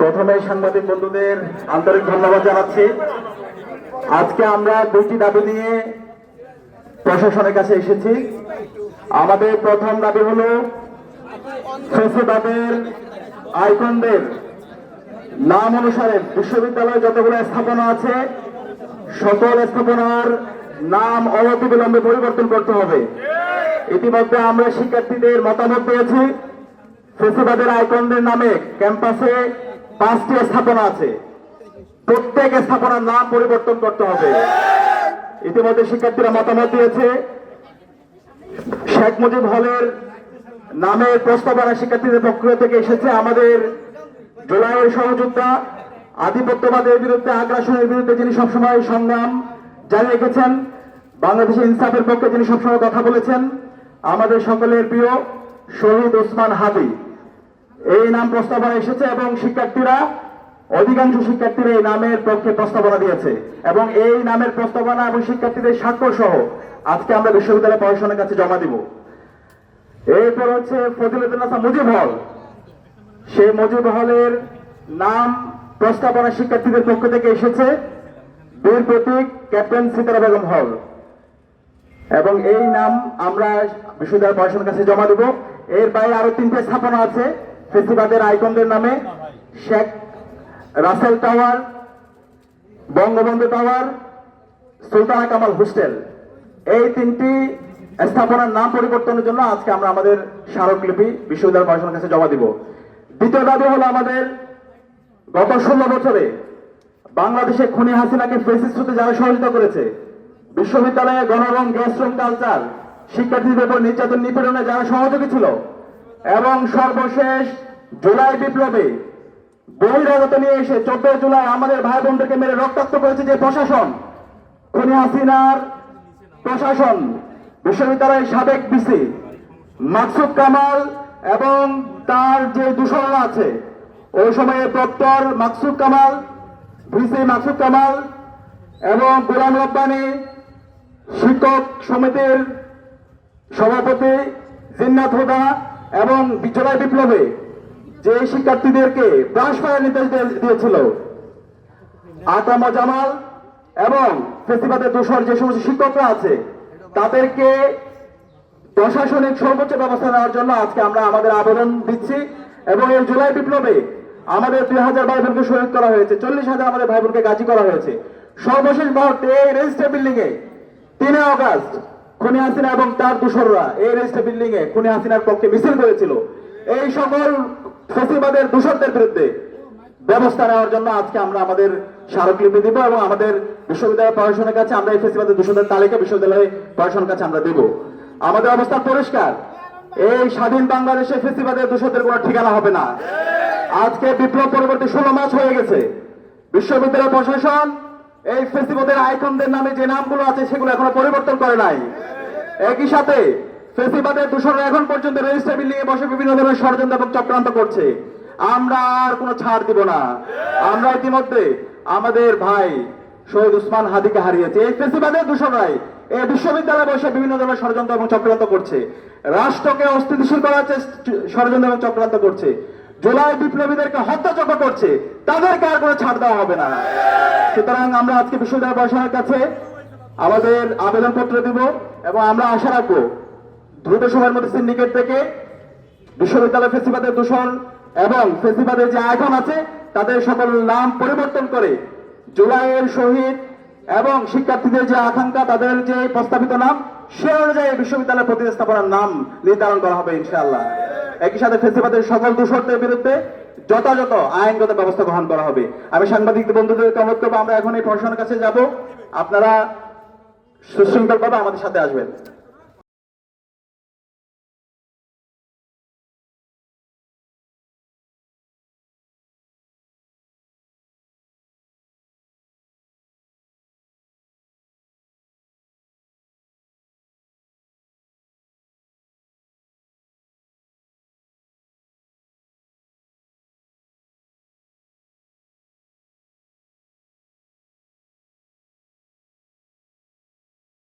প্রথমে সাংবাদিক বন্ধুদের আন্তরিক ধন্যবাদ জানাচ্ছি। আজকে আমরা দুটি দাবি নিয়ে প্রশাসনের কাছে এসেছি। আমাদের প্রথম দাবি হলো ফেসিবাদের আইকনদের নাম অনুসারে বিশ্ববিদ্যালয়ে যতগুলো স্থাপনা আছে সকল স্থাপনার নাম অনতিবিলম্বে পরিবর্তন করতে হবে। ইতিমধ্যে আমরা শিক্ষার্থীদের মতামত দিয়েছি। ফেসিবাদের আইকনদের নামে ক্যাম্পাসে 5টি স্থাপনা আছে, প্রত্যেক স্থাপনার নাম পরিবর্তন করতে হবে। ইতিমধ্যে শিক্ষার্থীরা মতামত দিয়েছে। শেখ মুজিব হলের নামের প্রস্তাবনা শিক্ষার্থীদের পক্ষ থেকে এসেছে। আমাদের জুলাইয়ের সহযোদ্ধা, আধিপত্যবাদের বিরুদ্ধে, আগ্রাসনের বিরুদ্ধে যিনি সবসময় সংগ্রাম জারি রেখেছেন, বাংলাদেশের ইনসাফের পক্ষে যিনি সবসময় কথা বলেছেন, আমাদের সকলের প্রিয় শহীদ ওসমান হাদি, এই নাম প্রস্তাবনা এসেছে এবং শিক্ষার্থীরা, অধিকাংশ শিক্ষার্থীরা এই নামের পক্ষে প্রস্তাবনা দিয়েছে এবং এই নামের প্রস্তাবনা এবং শিক্ষার্থীদের স্বাক্ষর সহ আজকে আমরা বিশ্ববিদ্যালয় প্রশাসনের কাছে জমা দিব। এরপর হচ্ছে ফজিলতুন্নেসা মুজিব হল। সেই মুজিব হলের নাম প্রস্তাবনা শিক্ষার্থীদের পক্ষ থেকে এসেছে বীর প্রতীক ক্যাপ্টেন সিতারা বেগম হল এবং এই নাম আমরা বিশ্ববিদ্যালয় প্রশাসনের কাছে জমা দেব। এর বাইরে আরো 3টে স্থাপনা আছে ফেসিবাদের আইকনদের নামে: Sheikh Russel tower, Bangabandhu tower, Sultana Kamal hostel. এই 3টি স্থাপনার নাম পরিবর্তনের জন্য আজকে আমরা আমাদের স্মারকলিপি বিশ্ববিদ্যালয় প্রশাসনের কাছে জমা দিব। দ্বিতীয় দাবি হলো আমাদের গত 16 বছরে বাংলাদেশে খুনি হাসিনাকে ফেসিস্ট হতে যারা সহযোগিতা করেছে, বিশ্ববিদ্যালয়ে গণরং গ্যাসরুম কালচার, শিক্ষার্থীদের উপর নির্যাতন নিপীড়নে যারা সহযোগী ছিল এবং সর্বশেষ জুলাই বিপ্লবে বহিরাগত নিয়ে এসে 14 জুলাই আমাদের ভাই বোনদেরকে মেরে রক্তাক্ত করেছে যে প্রশাসন, খুনি হাসিনার প্রশাসন, বিশ্ববিদ্যালয়ের সাবেক ভিসি মাকসুদ কামাল এবং তার যে দূষণরা আছে, ওই সময়ে প্রক্টর মাকসুদ কামাল, ভিসি মাকসুদ কামাল এবং গোলাম রব্বানী, শিক্ষক সমিতির সভাপতি জিন্নাত হুদা এবং জুলাই বিপ্লবে যে শিক্ষার্থীদেরকে ব্রাশ ফায়ার নির্দেশ দিয়েছিল আতাম জামাল এবং ফেসিবাদের দোষর যে সমস্ত শিক্ষকরা আছে তাদেরকে প্রশাসনিক সর্বোচ্চ ব্যবস্থা নেওয়ার জন্য আজকে আমরা আমাদের আবেদন দিচ্ছি। এবং এই জুলাই বিপ্লবে আমাদের 2000 ভাই বোনকে শহীদ করা হয়েছে, 40,000 আমাদের ভাই বোনকে গাজী করা হয়েছে। সর্বশেষ মুহূর্তে এই রেজিস্টার বিল্ডিং এ 3 আগস্ট খুনি হাসিনা এবং তার দোসররা এই রেজিস্টার বিল্ডিং এ খুনি হাসিনার পক্ষে মিছিল করেছিল। এই সকল ফেসিবাদের দোষরদের বিরুদ্ধে ব্যবস্থা নেওয়ার জন্য আজকে আমরা আমাদের স্মারকলিপি দিব এবং আমাদের বিশ্ববিদ্যালয় প্রশাসনের কাছে আমরা এই ফেসিবাদের দোষরদের তালিকা বিশ্ববিদ্যালয় প্রশাসনের কাছে আমরা দেব। আমাদের অবস্থা পরিষ্কার, এই স্বাধীন বাংলাদেশে ফেসিবাদের দোষরদের কোনো ঠিকানা হবে না। আজকে বিপ্লব পরবর্তী 16 মাস হয়ে গেছে, বিশ্ববিদ্যালয় প্রশাসন এই ফেসিবাদের আইকনদের নামে যে নামগুলো আছে সেগুলো এখনো পরিবর্তন করে নাই। একই সাথে ফেসিবাদের দোষররা এখন পর্যন্ত রেজিস্টার বিল্ডিং এ বসে বিভিন্ন ধরনের ষড়যন্ত্র এবং চক্রান্ত করছে। আমরা আর কোনো ছাড় দিব না। আমরা ইতিমধ্যে আমাদের ভাই শহীদ ওসমান হাদিকে হারিয়েছে। এই ফেসিবাদের দোষররাই এই বিশ্ববিদ্যালয়ে বসে বিভিন্ন ধরনের ষড়যন্ত্র এবং চক্রান্ত করছে, রাষ্ট্রকে অস্থিতিশীল করার ষড়যন্ত্র এবং চক্রান্ত করছে, জুলাই বিপ্লবীদেরকে হত্যাযজ্ঞ করছে। তাদেরকে আর কোনো ছাড় দেওয়া হবে না। সুতরাং আমরা আজকে বিশ্ববিদ্যালয় প্রশাসনের কাছে আমাদের আবেদনপত্র দিব এবং আমরা আশা রাখবো দ্রুত সময়ের মধ্যে সিন্ডিকেট থেকে বিশ্ববিদ্যালয় ফেসিবাদের দূষণ এবং ফেসিবাদের যে আইকন আছে তাদের সকল নাম পরিবর্তন করে জুলাইয়ের শহীদ এবং শিক্ষার্থীদের যে আকাঙ্ক্ষা, তাদের যে প্রস্তাবিত নাম, সে অনুযায়ী বিশ্ববিদ্যালয় প্রতিস্থাপনার নাম নির্ধারণ করা হবে ইনশাআল্লাহ। একই সাথে ফেসিবাদের সকল দূষণদের বিরুদ্ধে যথাযথ আইনগত ব্যবস্থা গ্রহণ করা হবে। আমি সাংবাদিক বন্ধুদেরকে অনুরোধ করবো, আমরা এখন এই প্রশাসনের কাছে যাব, আপনারা সুশৃঙ্খলভাবে আমাদের সাথে আসবেন।